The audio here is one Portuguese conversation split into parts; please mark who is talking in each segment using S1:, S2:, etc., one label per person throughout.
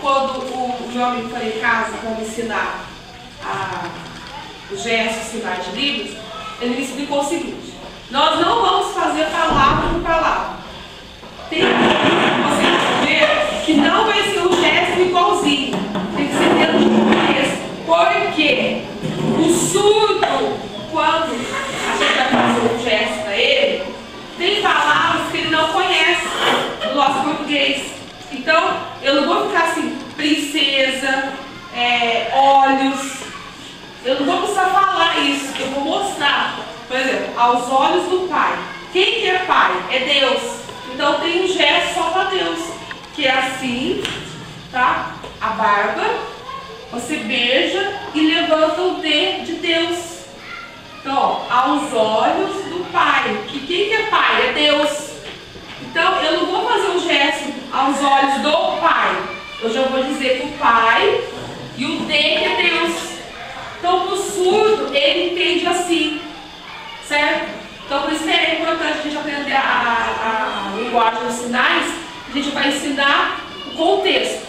S1: quando o meu amigo foi em casa para me ensinar os gestos, sinais de Libras, ele me explicou o seguinte: nós não vamos fazer palavra por palavra. Tem que você ver que não vai ser um gesto igualzinho. Tem que ser dentro de contexto. Porque o surdo, quando a gente vai fazer um gesto para ele, tem palavras que ele não conhece no nosso português. Então, eu não vou ficar assim, princesa, olhos. Eu não vou precisar falar isso, eu vou mostrar. Por exemplo, aos olhos do Pai. Quem que é Pai? É Deus. Então tem um gesto só para Deus, que é assim, tá? A barba, você beija e levanta o D de Deus. Então, ó, aos olhos do Pai. Quem que é Pai? É Deus. Então, eu não vou fazer um gesto aos olhos do Pai. Eu já vou dizer que o Pai e o D que é Deus. Então, para o surdo, ele entende assim, certo? Então, por isso que é importante a gente aprender a linguagem dos sinais. A gente vai ensinar o contexto.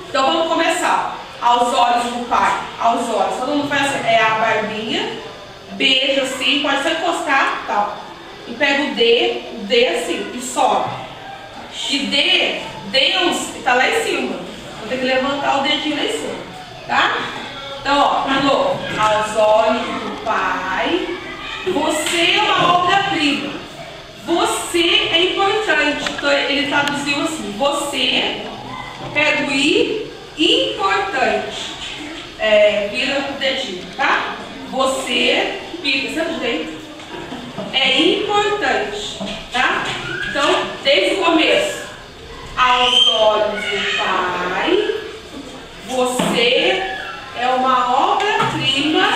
S1: Então, vamos começar. Aos olhos do Pai. Aos olhos. Todo mundo faz a barbinha, beija assim, pode só encostar, tal. E pega o D assim, e sobe. E D, Deus, está lá em cima. Vou ter que levantar o dedinho lá em cima, tá? Então, ó, falou, aos olhos do Pai, você é uma obra-prima. Você é importante. Então, ele traduziu assim, você, pega o I, importante. Vira o dedinho, tá? Você, fica, você direito. É importante, tá? Então, desde o começo, aos olhos do Pai, você é uma obra-prima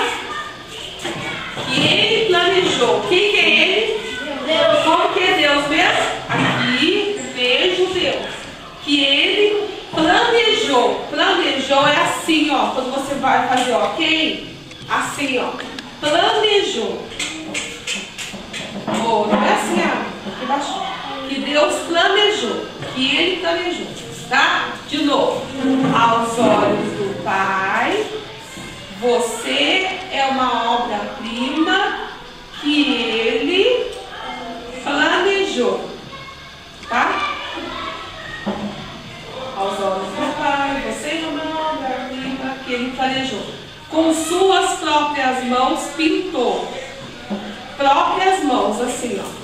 S1: que Ele planejou. Quem que é Ele? Deus. Como que é Deus mesmo? Aqui, vejo Deus. Que Ele planejou. Planejou é assim, ó. Quando você vai fazer ok, assim, ó. Planejou. Oh, não é assim, aqui embaixo. Que Deus planejou. Que Ele planejou. Tá? De novo. Aos olhos do Pai, você é uma obra-prima que Ele planejou. Tá? Aos olhos do Pai, você é uma obra-prima que Ele planejou. Com suas próprias mãos pintou. Próprias mãos, assim, ó.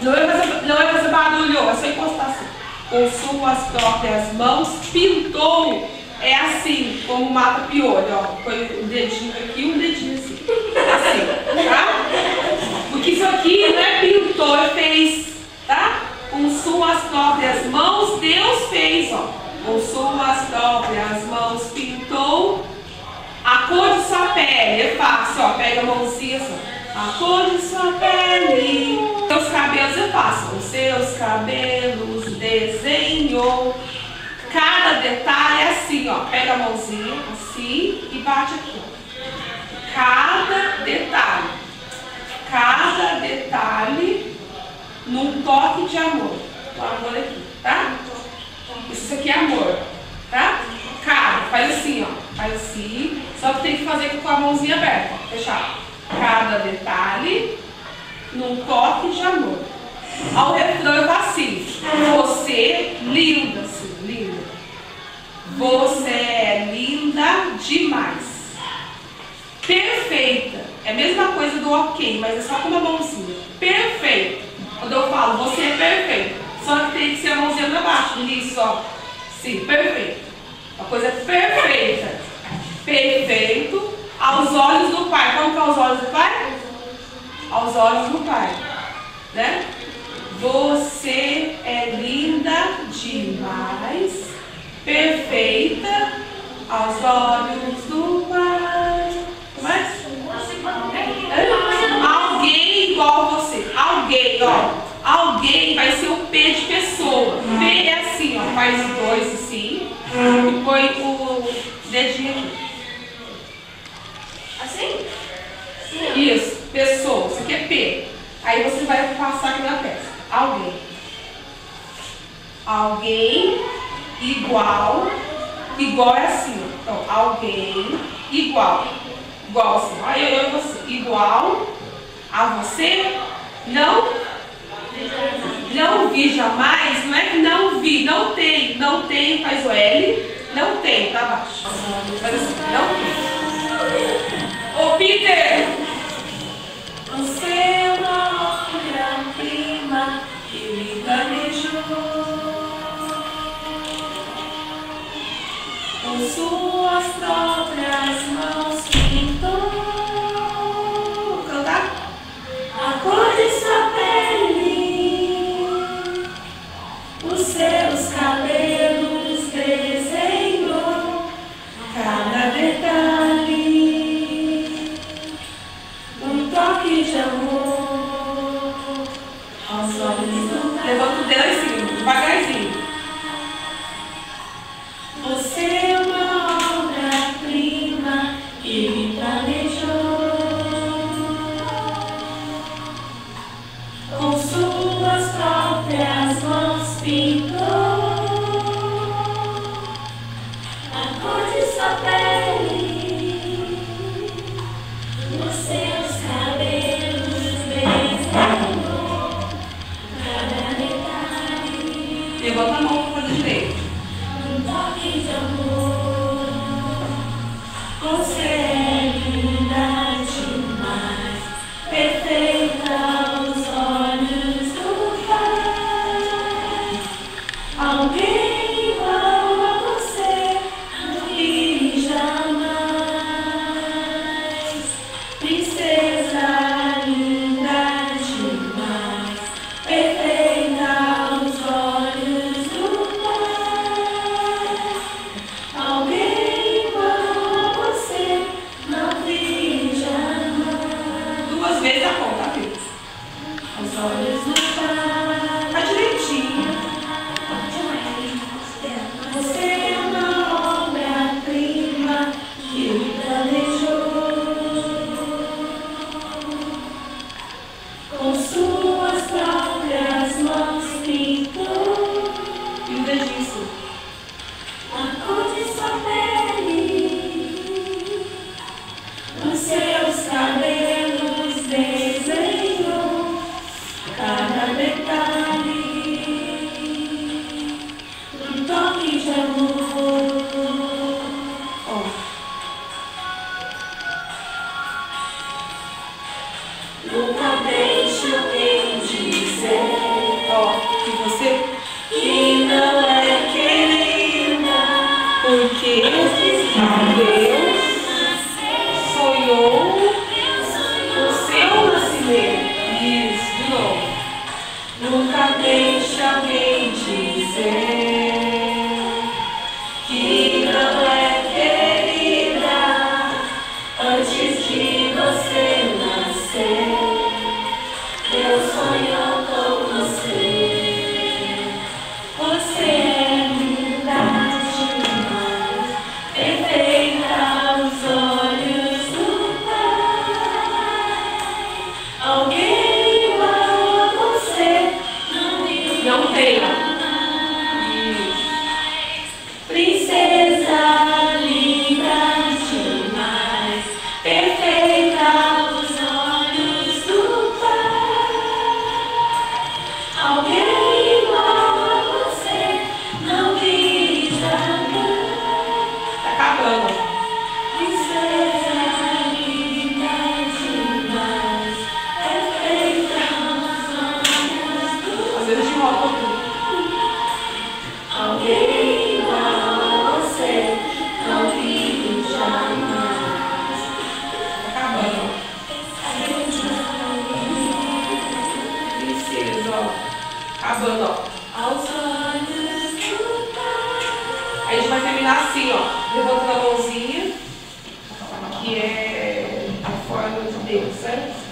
S1: Não é fazer barulho, é só encostar assim. Com suas próprias mãos pintou. É assim, como mata piolho, ó. Põe um dedinho aqui e um dedinho assim. Assim, tá? Porque isso aqui não é pintou, é fez, tá? Com suas próprias mãos, Deus fez, ó. Com suas próprias mãos pintou. A cor de sua pele, é fácil, ó. Pega a mãozinha assim, ó. A cor de sua pele. Seus cabelos é fácil. Os seus cabelos desenhou. Cada detalhe é assim, ó. Pega a mãozinha assim e bate aqui, ó. Cada detalhe. Cada detalhe num toque de amor. O amor aqui, tá? Isso aqui é amor, tá? Cada, faz assim, ó. Faz assim. Só que tem que fazer com a mãozinha aberta, ó. Fechado. Cada detalhe num toque de amor. Ao refrão eu faço assim. Você, linda, assim, linda. Você é linda demais. Perfeita. É a mesma coisa do ok, mas é só com uma mãozinha. Perfeito. Quando eu falo, você é perfeito. Só que tem que ser a mãozinha pra baixo. Isso, ó. Sim, perfeito. Uma coisa perfeita. Perfeito. Aos olhos do Pai. Como que é aos olhos do Pai? Aos olhos do Pai. Né? Você é linda demais. Perfeita. Aos olhos do Pai. Como é? Alguém igual a você. Alguém, ó. Alguém vai ser o P de pessoa. P é assim, ó. Faz dois assim. E põe o dedinho aqui. Assim? Isso, pessoa, isso aqui é P. Aí você vai passar aqui na testa. Alguém. Alguém igual Igual é assim, ó. Então, alguém igual. Igual assim, ó, eu e você. Igual a você, não vi jamais, não é que não vi, não tem, faz o L, não tem, tá abaixo. Faz assim, não tem. Ô Peter! Você é uma obra-prima que me planejou. Com suas próprias mãos pintou. Vamos cantar? A cor de sua pele, os seus cabelos desenhou, cada detalhe, um toque de amor. Aos olhos do... Levanta o dedo assim, devagarzinho. Você é uma obra-prima que me planejou. Com suas próprias mãos pintou a cor de sua pele, os seus cabelos desenhou cada detalhe. Levanta a mão para o direito. Um toque de amor. Você é linda demais, perfeita aos olhos do Pai. Alguém igual a você não vi jamais. Princesa linda demais, perfeita aos olhos do Pai. Alguém igual a você não vi jamais. Duas vezes a conta, viu? Os olhos no Pai. Tá direitinho. Você é uma obra-prima que me planejou. Com suas próprias mãos pintou. E o dedinho. A cor de sua pele, os seus cabelos desenhou cada detalhe, um toque de amor. Ó. Nunca deixe alguém dizer, ó, que você que não é querida, porque Deus sonhou o seu nascimento. Isso, de novo. Nunca deixe alguém dizer que não é querida antes de você nascer. Deus sonhou com você. Você é linda demais, perfeita aos olhos do Pai. Alguém igual a você não tem. Princesa linda demais, perfeita aos olhos do Pai. Alguém igual a você não vi jamais. Tá acabando. Princesa linda demais, perfeita aos olhos do Pai. Às vezes de volta tudo. Alguém igual a você não vi jamais. Tá acabando. Princesa, ó. Acabando, ó. Aos olhos do Pai. Aí a gente vai terminar assim, ó. Levantando a mãozinha, que é a forma de Deus, certo?